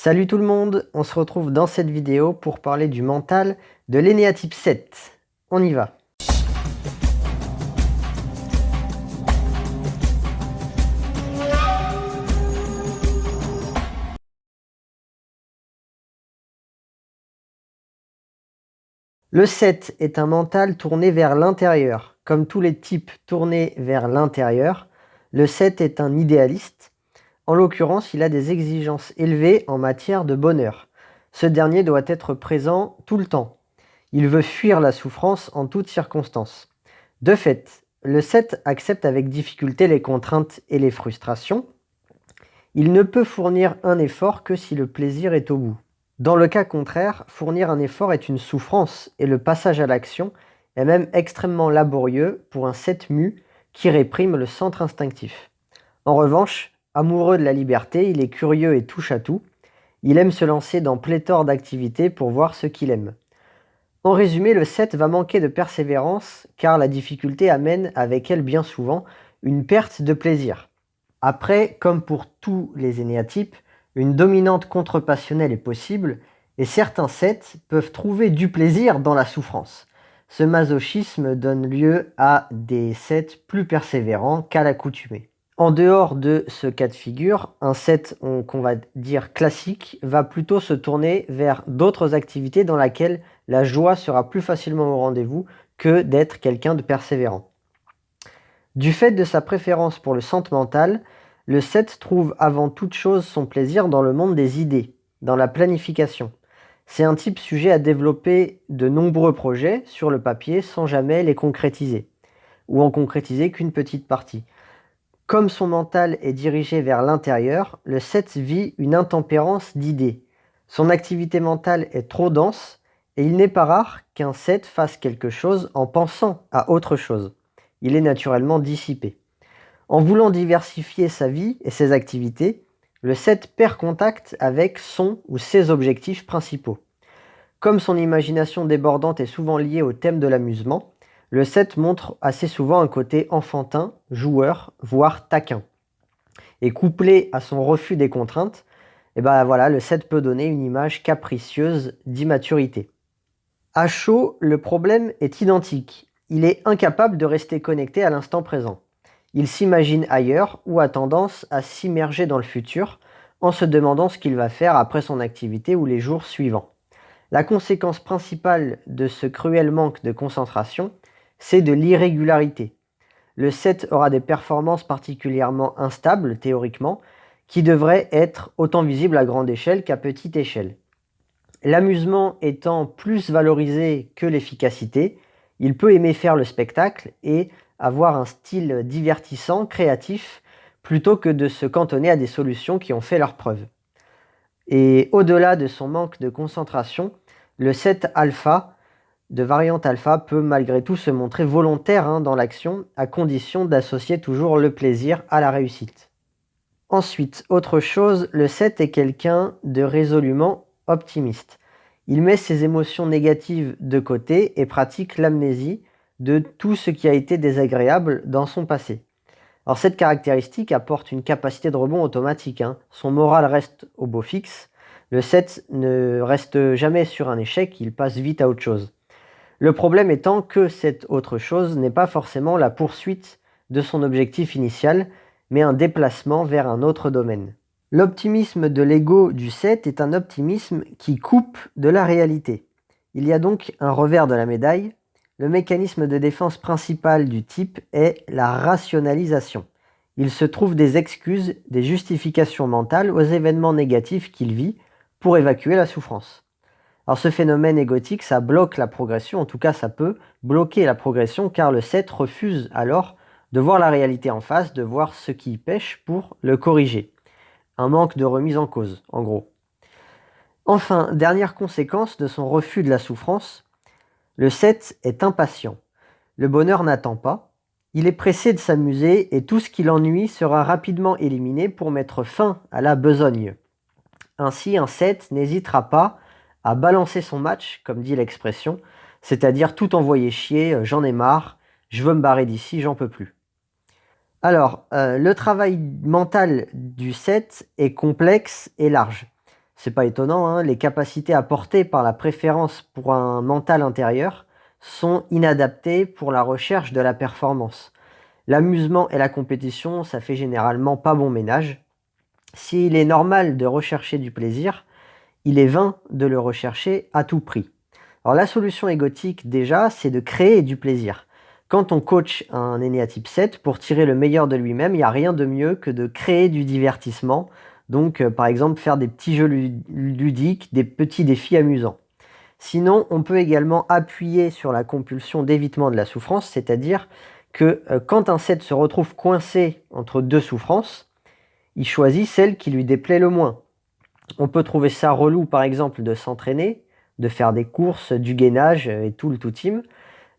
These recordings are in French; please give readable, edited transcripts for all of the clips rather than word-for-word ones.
Salut tout le monde, on se retrouve dans cette vidéo pour parler du mental de l'énéatype 7. On y va. Le 7 est un mental tourné vers l'intérieur. Comme tous les types tournés vers l'intérieur, le 7 est un idéaliste. En l'occurrence, il a des exigences élevées en matière de bonheur. Ce dernier doit être présent tout le temps. Il veut fuir la souffrance en toutes circonstances. De fait, le 7 accepte avec difficulté les contraintes et les frustrations. Il ne peut fournir un effort que si le plaisir est au bout. Dans le cas contraire, fournir un effort est une souffrance et le passage à l'action est même extrêmement laborieux pour un 7 mu qui réprime le centre instinctif. En revanche, amoureux de la liberté, il est curieux et touche à tout. Il aime se lancer dans pléthore d'activités pour voir ce qu'il aime. En résumé, le 7 va manquer de persévérance car la difficulté amène avec elle bien souvent une perte de plaisir. Après, comme pour tous les énéatypes, une dominante contre-passionnelle est possible et certains 7 peuvent trouver du plaisir dans la souffrance. Ce masochisme donne lieu à des 7 plus persévérants qu'à l'accoutumée. En dehors de ce cas de figure, un 7 qu'on va dire classique va plutôt se tourner vers d'autres activités dans lesquelles la joie sera plus facilement au rendez-vous que d'être quelqu'un de persévérant. Du fait de sa préférence pour le centre mental, le 7 trouve avant toute chose son plaisir dans le monde des idées, dans la planification. C'est un type sujet à développer de nombreux projets sur le papier sans jamais les concrétiser, ou en concrétiser qu'une petite partie. Comme son mental est dirigé vers l'intérieur, le 7 vit une intempérance d'idées. Son activité mentale est trop dense et il n'est pas rare qu'un 7 fasse quelque chose en pensant à autre chose. Il est naturellement dissipé. En voulant diversifier sa vie et ses activités, le 7 perd contact avec son ou ses objectifs principaux. Comme son imagination débordante est souvent liée au thème de l'amusement, le 7 montre assez souvent un côté enfantin, joueur, voire taquin. Et couplé à son refus des contraintes, le 7 peut donner une image capricieuse d'immaturité. À chaud, le problème est identique. Il est incapable de rester connecté à l'instant présent. Il s'imagine ailleurs ou a tendance à s'immerger dans le futur en se demandant ce qu'il va faire après son activité ou les jours suivants. La conséquence principale de ce cruel manque de concentration, c'est de l'irrégularité. Le 7 aura des performances particulièrement instables, théoriquement, qui devraient être autant visibles à grande échelle qu'à petite échelle. L'amusement étant plus valorisé que l'efficacité, il peut aimer faire le spectacle et avoir un style divertissant, créatif, plutôt que de se cantonner à des solutions qui ont fait leurs preuves. Et au-delà de son manque de concentration, le 7 alpha de variante alpha peut malgré tout se montrer volontaire dans l'action, à condition d'associer toujours le plaisir à la réussite. Ensuite, autre chose, le 7 est quelqu'un de résolument optimiste. Il met ses émotions négatives de côté et pratique l'amnésie de tout ce qui a été désagréable dans son passé. Alors cette caractéristique apporte une capacité de rebond automatique. Son moral reste au beau fixe. Le 7 ne reste jamais sur un échec, il passe vite à autre chose. Le problème étant que cette autre chose n'est pas forcément la poursuite de son objectif initial, mais un déplacement vers un autre domaine. L'optimisme de l'ego du 7 est un optimisme qui coupe de la réalité. Il y a donc un revers de la médaille. Le mécanisme de défense principal du type est la rationalisation. Il se trouve des excuses, des justifications mentales aux événements négatifs qu'il vit pour évacuer la souffrance. Alors ce phénomène égotique, ça bloque la progression, en tout cas ça peut bloquer la progression car le 7 refuse alors de voir la réalité en face, de voir ce qui pêche pour le corriger. Un manque de remise en cause, en gros. Enfin, dernière conséquence de son refus de la souffrance, le 7 est impatient. Le bonheur n'attend pas. Il est pressé de s'amuser et tout ce qui l'ennuie sera rapidement éliminé pour mettre fin à la besogne. Ainsi, un 7 n'hésitera pas à balancer son match, comme dit l'expression, c'est-à-dire tout envoyer chier, j'en ai marre, je veux me barrer d'ici, j'en peux plus. Alors, le travail mental du 7 est complexe et large. C'est pas étonnant, hein, les capacités apportées par la préférence pour un mental intérieur sont inadaptées pour la recherche de la performance. L'amusement et la compétition, ça fait généralement pas bon ménage. S'il est normal de rechercher du plaisir, il est vain de le rechercher à tout prix. Alors la solution égotique déjà, c'est de créer du plaisir. Quand on coach un Enéatype 7, pour tirer le meilleur de lui-même, il n'y a rien de mieux que de créer du divertissement. Donc par exemple faire des petits jeux ludiques, des petits défis amusants. Sinon, on peut également appuyer sur la compulsion d'évitement de la souffrance, c'est-à-dire que quand un 7 se retrouve coincé entre deux souffrances, il choisit celle qui lui déplaît le moins. On peut trouver ça relou par exemple de s'entraîner, de faire des courses, du gainage et tout le tout team.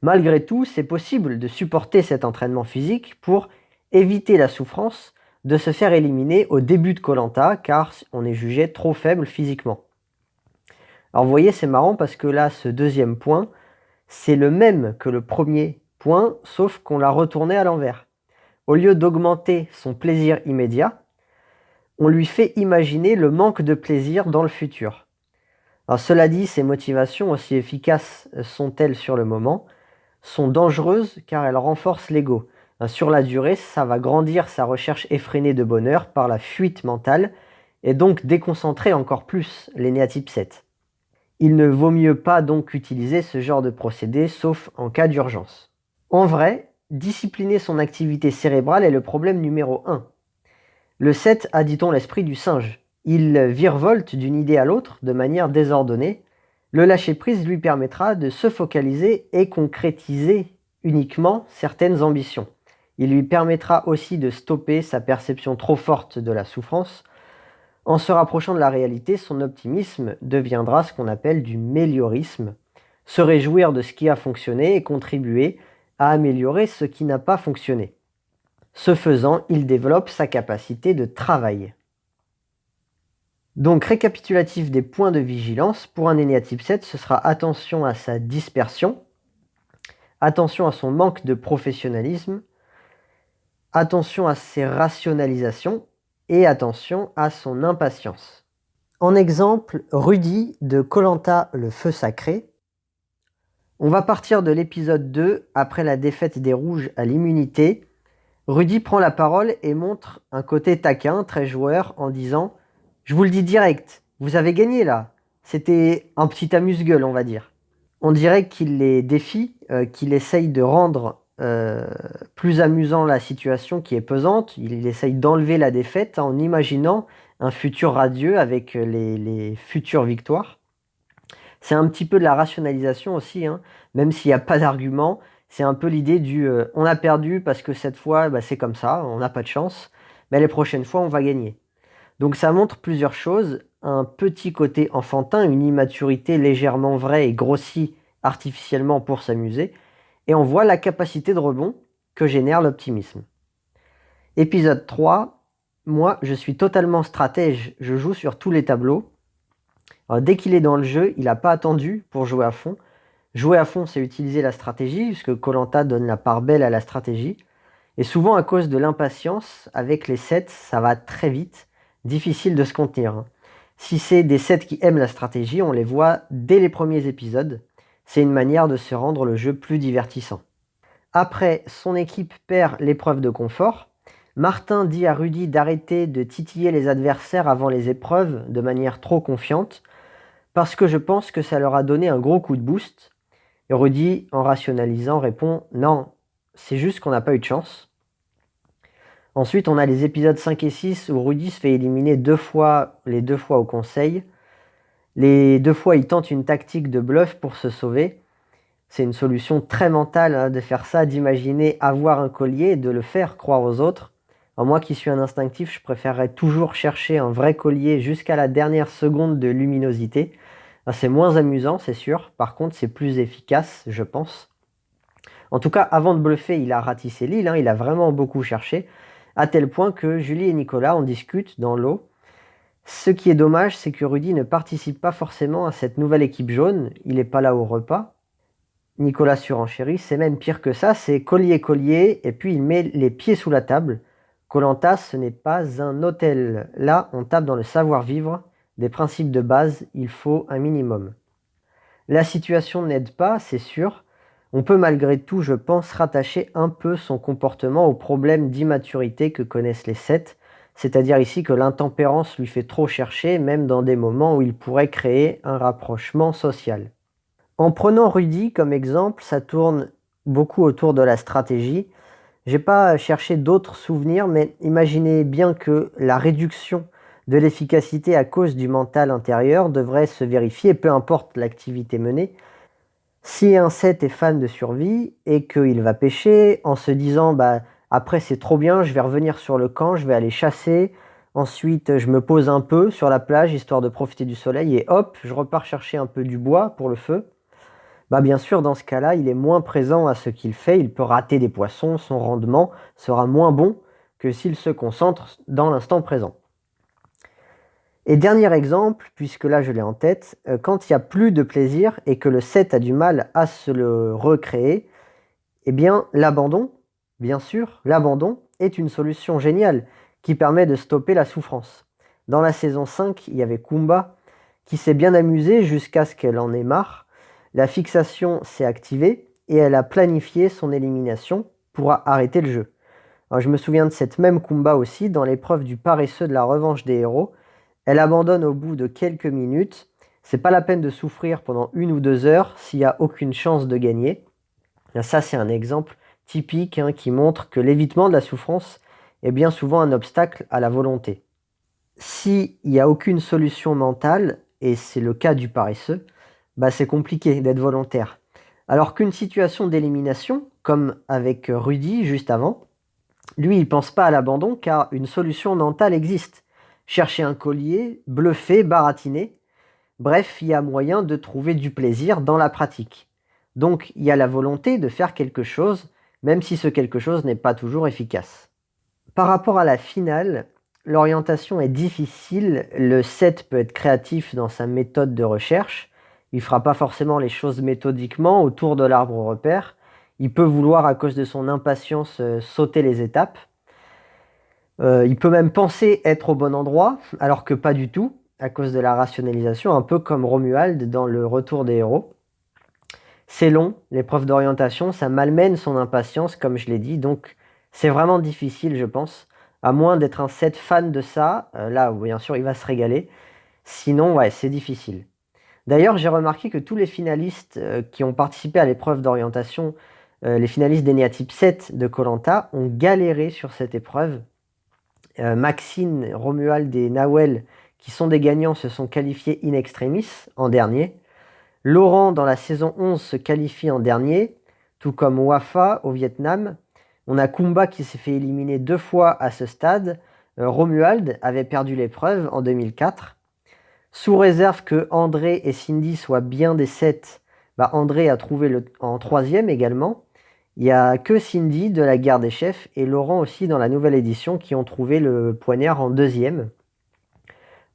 Malgré tout, c'est possible de supporter cet entraînement physique pour éviter la souffrance de se faire éliminer au début de koh car on est jugé trop faible physiquement. Alors vous voyez, c'est marrant parce que là, ce deuxième point, c'est le même que le premier point, sauf qu'on l'a retourné à l'envers. Au lieu d'augmenter son plaisir immédiat, on lui fait imaginer le manque de plaisir dans le futur. Alors cela dit, ces motivations, aussi efficaces sont-elles sur le moment, sont dangereuses car elles renforcent l'ego. Sur la durée, ça va grandir sa recherche effrénée de bonheur par la fuite mentale et donc déconcentrer encore plus l'Enéatype 7. Il ne vaut mieux pas donc utiliser ce genre de procédé, sauf en cas d'urgence. En vrai, discipliner son activité cérébrale est le problème numéro 1. Le 7 a, dit-on, l'esprit du singe. Il virevolte d'une idée à l'autre de manière désordonnée. Le lâcher-prise lui permettra de se focaliser et concrétiser uniquement certaines ambitions. Il lui permettra aussi de stopper sa perception trop forte de la souffrance. En se rapprochant de la réalité, son optimisme deviendra ce qu'on appelle du méliorisme, se réjouir de ce qui a fonctionné et contribuer à améliorer ce qui n'a pas fonctionné. Ce faisant, il développe sa capacité de travail. Donc, récapitulatif des points de vigilance, pour un Enéatype 7, ce sera attention à sa dispersion, attention à son manque de professionnalisme, attention à ses rationalisations et attention à son impatience. En exemple, Rudy de koh le feu sacré. On va partir de l'épisode 2, après la défaite des Rouges à l'immunité. Rudy prend la parole et montre un côté taquin, très joueur, en disant « Je vous le dis direct, vous avez gagné là !» C'était un petit amuse-gueule, on va dire. On dirait qu'il les défie, qu'il essaye de rendre plus amusant la situation qui est pesante. Il essaye d'enlever la défaite en imaginant un futur radieux avec les futures victoires. C'est un petit peu de la rationalisation aussi, hein, même s'il n'y a pas d'argument. C'est un peu l'idée du on a perdu parce que cette fois c'est comme ça, on n'a pas de chance, mais les prochaines fois on va gagner. Donc ça montre plusieurs choses, un petit côté enfantin, une immaturité légèrement vraie et grossie artificiellement pour s'amuser, et on voit la capacité de rebond que génère l'optimisme. Épisode 3, moi je suis totalement stratège, je joue sur tous les tableaux. Alors, dès qu'il est dans le jeu, il n'a pas attendu pour jouer à fond. Jouer à fond, c'est utiliser la stratégie, puisque koh donne la part belle à la stratégie. Et souvent, à cause de l'impatience, avec les 7, ça va très vite, difficile de se contenir. Si c'est des 7 qui aiment la stratégie, on les voit dès les premiers épisodes. C'est une manière de se rendre le jeu plus divertissant. Après, son équipe perd l'épreuve de confort. Martin dit à Rudy d'arrêter de titiller les adversaires avant les épreuves de manière trop confiante, parce que je pense que ça leur a donné un gros coup de boost. Et Rudy, en rationalisant, répond « Non, c'est juste qu'on n'a pas eu de chance ». Ensuite, on a les épisodes 5 et 6 où Rudy se fait éliminer les deux fois au conseil. Les 2 fois, il tente une tactique de bluff pour se sauver. C'est une solution très mentale de faire ça, d'imaginer avoir un collier et de le faire croire aux autres. Alors moi qui suis un instinctif, je préférerais toujours chercher un vrai collier jusqu'à la dernière seconde de luminosité. C'est moins amusant, c'est sûr. Par contre, c'est plus efficace, je pense. En tout cas, avant de bluffer, il a ratissé l'île. Il a vraiment beaucoup cherché, à tel point que Julie et Nicolas en discutent dans l'eau. Ce qui est dommage, c'est que Rudy ne participe pas forcément à cette nouvelle équipe jaune. Il n'est pas là au repas. Nicolas surenchérit, c'est même pire que ça, c'est collier, et puis il met les pieds sous la table. Koh Lanta, ce n'est pas un hôtel. Là, on tape dans le savoir-vivre, des principes de base, il faut un minimum. La situation n'aide pas, c'est sûr. On peut malgré tout, je pense, rattacher un peu son comportement au problème d'immaturité que connaissent les 7, c'est-à-dire ici que l'intempérance lui fait trop chercher, même dans des moments où il pourrait créer un rapprochement social. En prenant Rudy comme exemple, ça tourne beaucoup autour de la stratégie. J'ai pas cherché d'autres souvenirs, mais imaginez bien que la réduction de l'efficacité à cause du mental intérieur devrait se vérifier, peu importe l'activité menée. Si un 7 est fan de survie et qu'il va pêcher en se disant après c'est trop bien, je vais revenir sur le camp, je vais aller chasser, ensuite je me pose un peu sur la plage histoire de profiter du soleil et hop, je repars chercher un peu du bois pour le feu. Bien sûr, dans ce cas-là, il est moins présent à ce qu'il fait, il peut rater des poissons, son rendement sera moins bon que s'il se concentre dans l'instant présent. Et dernier exemple, puisque là je l'ai en tête, quand il n'y a plus de plaisir et que le 7 a du mal à se le recréer, eh bien l'abandon, bien sûr, l'abandon est une solution géniale qui permet de stopper la souffrance. Dans la saison 5, il y avait Kumba qui s'est bien amusée jusqu'à ce qu'elle en ait marre. La fixation s'est activée et elle a planifié son élimination pour arrêter le jeu. Alors, je me souviens de cette même Kumba aussi dans l'épreuve du paresseux de la revanche des héros. Elle abandonne au bout de quelques minutes. C'est pas la peine de souffrir pendant 1 ou 2 heures s'il n'y a aucune chance de gagner. Et ça, c'est un exemple typique qui montre que l'évitement de la souffrance est bien souvent un obstacle à la volonté. S'il n'y a aucune solution mentale, et c'est le cas du paresseux, c'est compliqué d'être volontaire. Alors qu'une situation d'élimination, comme avec Rudy juste avant, lui, il ne pense pas à l'abandon car une solution mentale existe. Chercher un collier, bluffer, baratiner. Bref, il y a moyen de trouver du plaisir dans la pratique. Donc, il y a la volonté de faire quelque chose, même si ce quelque chose n'est pas toujours efficace. Par rapport à la finale, l'orientation est difficile. Le 7 peut être créatif dans sa méthode de recherche. Il ne fera pas forcément les choses méthodiquement autour de l'arbre repère. Il peut vouloir, à cause de son impatience, sauter les étapes. Il peut même penser être au bon endroit, alors que pas du tout, à cause de la rationalisation, un peu comme Romuald dans le Retour des héros. C'est long, l'épreuve d'orientation, ça malmène son impatience, comme je l'ai dit, donc c'est vraiment difficile, je pense, à moins d'être un 7 fan de ça, là où bien sûr il va se régaler, sinon ouais, c'est difficile. D'ailleurs, j'ai remarqué que tous les finalistes qui ont participé à l'épreuve d'orientation, les finalistes d'Enéatype 7 de koh Lanta, ont galéré sur cette épreuve. Maxine, Romuald et Nawel, qui sont des gagnants, se sont qualifiés in extremis en dernier. Laurent, dans la saison 11, se qualifie en dernier, tout comme Wafa au Vietnam. On a Kumba qui s'est fait éliminer 2 fois à ce stade. Romuald avait perdu l'épreuve en 2004. Sous réserve que André et Cindy soient bien des 7, André a trouvé en 3e également. Il n'y a que Cindy de la guerre des chefs et Laurent aussi dans la nouvelle édition qui ont trouvé le poignard en 2e.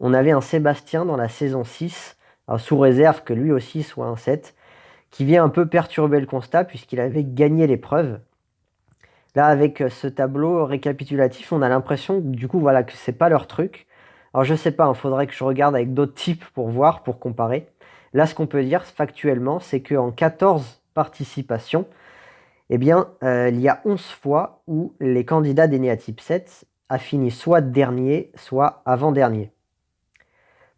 On avait un Sébastien dans la saison 6, sous réserve que lui aussi soit un 7, qui vient un peu perturber le constat puisqu'il avait gagné l'épreuve. Là, avec ce tableau récapitulatif, on a l'impression du coup que c'est pas leur truc. Alors je sais pas, il faudrait que je regarde avec d'autres types pour voir, pour comparer. Là, ce qu'on peut dire factuellement, c'est qu'en 14 participations, il y a 11 fois où les candidats d'Enéatype 7 a fini soit dernier, soit avant-dernier.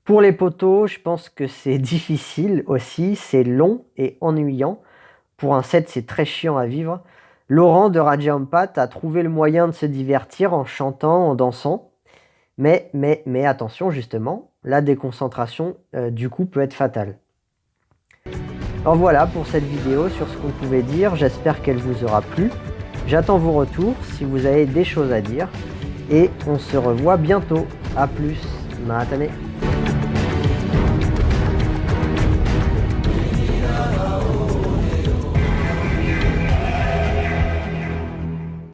Pour les poteaux, je pense que c'est difficile aussi, c'est long et ennuyant. Pour un 7, c'est très chiant à vivre. Laurent de Raja Ampat a trouvé le moyen de se divertir en chantant, en dansant. Mais attention justement, la déconcentration du coup peut être fatale. Alors voilà pour cette vidéo sur ce qu'on pouvait dire, j'espère qu'elle vous aura plu. J'attends vos retours si vous avez des choses à dire et on se revoit bientôt. A plus, Mahatane.